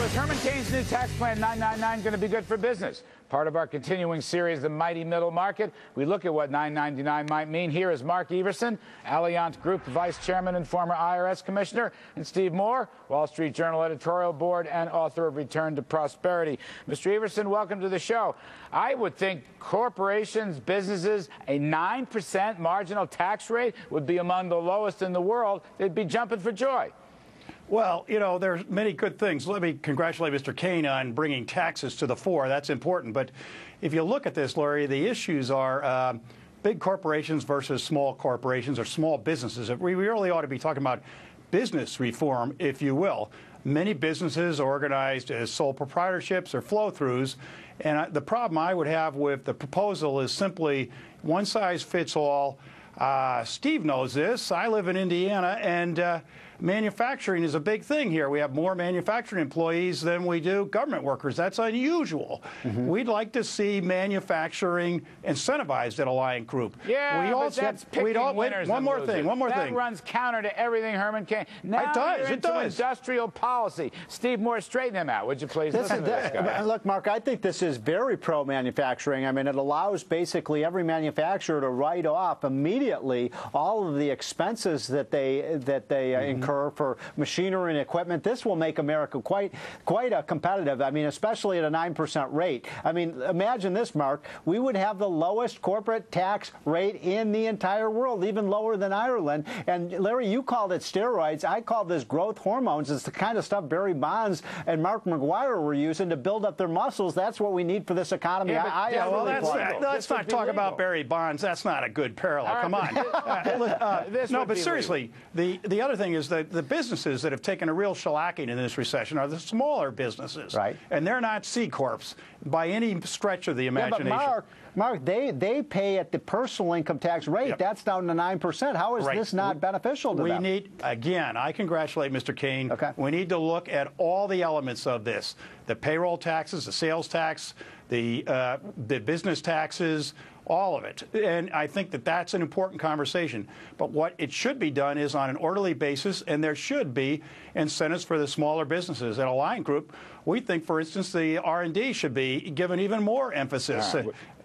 Is Herman Cain's new tax plan 999 going to be good for business? Part of our continuing series, The Mighty Middle Market, we look at what 999 might mean. Here is Mark Everson, alliantgroup Group Vice Chairman and former IRS Commissioner, and Steve Moore, Wall Street Journal editorial board and author of Return to Prosperity. Mr. Everson, welcome to the show. I would think corporations, businesses, a 9% marginal tax rate would be among the lowest in the world. They'd be jumping for joy. Well, you know, there's many good things. Let me congratulate Mr. Cain on bringing taxes to the fore. That's important. But if you look at this, Larry, the issues are big corporations versus small corporations or small businesses. We really ought to be talking about business reform, if you will. Many businesses are organized as sole proprietorships or flow-throughs. And the problem I would have with the proposal is simply one size fits all. Steve knows this. I live in Indiana, and manufacturing is a big thing here. We have more manufacturing employees than we do government workers. That's unusual. We'd like to see manufacturing incentivized at Alliant Group. Yeah, but that's picking winners. One more thing. That runs counter to everything Herman Cain. Now it does. Industrial policy. Steve Moore, straighten him out, would you please? Listen to this guy. Look, Mark, I think this is very pro-manufacturing. I mean, it allows basically every manufacturer to write off immediately all of the expenses that they incur for machinery and equipment. This will make America quite competitive. I mean, especially at a 9% rate. I mean, imagine this, Mark. We would have the lowest corporate tax rate in the entire world, even lower than Ireland. And Larry, you called it steroids. I call this growth hormones. It's the kind of stuff Barry Bonds and Mark McGuire were using to build up their muscles. That's what we need for this economy. Let's not talk about Barry Bonds. That's not a good parallel. Come on. No, but seriously, the other thing is that the businesses that have taken a real shellacking in this recession are the smaller businesses. Right. And they're not C Corps by any stretch of the imagination. Yeah, but Mark, they pay at the personal income tax rate. Yep. That's down to 9%. How is this not beneficial to them? Again, I congratulate Mr. Cain. Okay. We need to look at all the elements of this. The payroll taxes, the sales tax, the business taxes, all of it. And I think that that's an important conversation. But what it should be done is on an orderly basis, and there should be incentives for the smaller businesses. At Alliant Group, we think, for instance, the R&D should be given even more emphasis.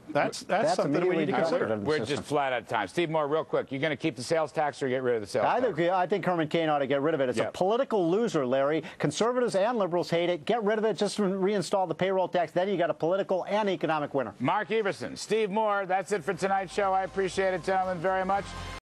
That's something that we need to consider. We're just flat out of time. Steve Moore, real quick, you're going to keep the sales tax or get rid of the sales tax? I think Herman Cain ought to get rid of it. It's a political loser, Larry. Conservatives and liberals hate it. Get rid of it. Just reinstall the payroll tax. Then you got a political and economic winner. Mark Everson, Steve Moore, that's it for tonight's show. I appreciate it, gentlemen, very much.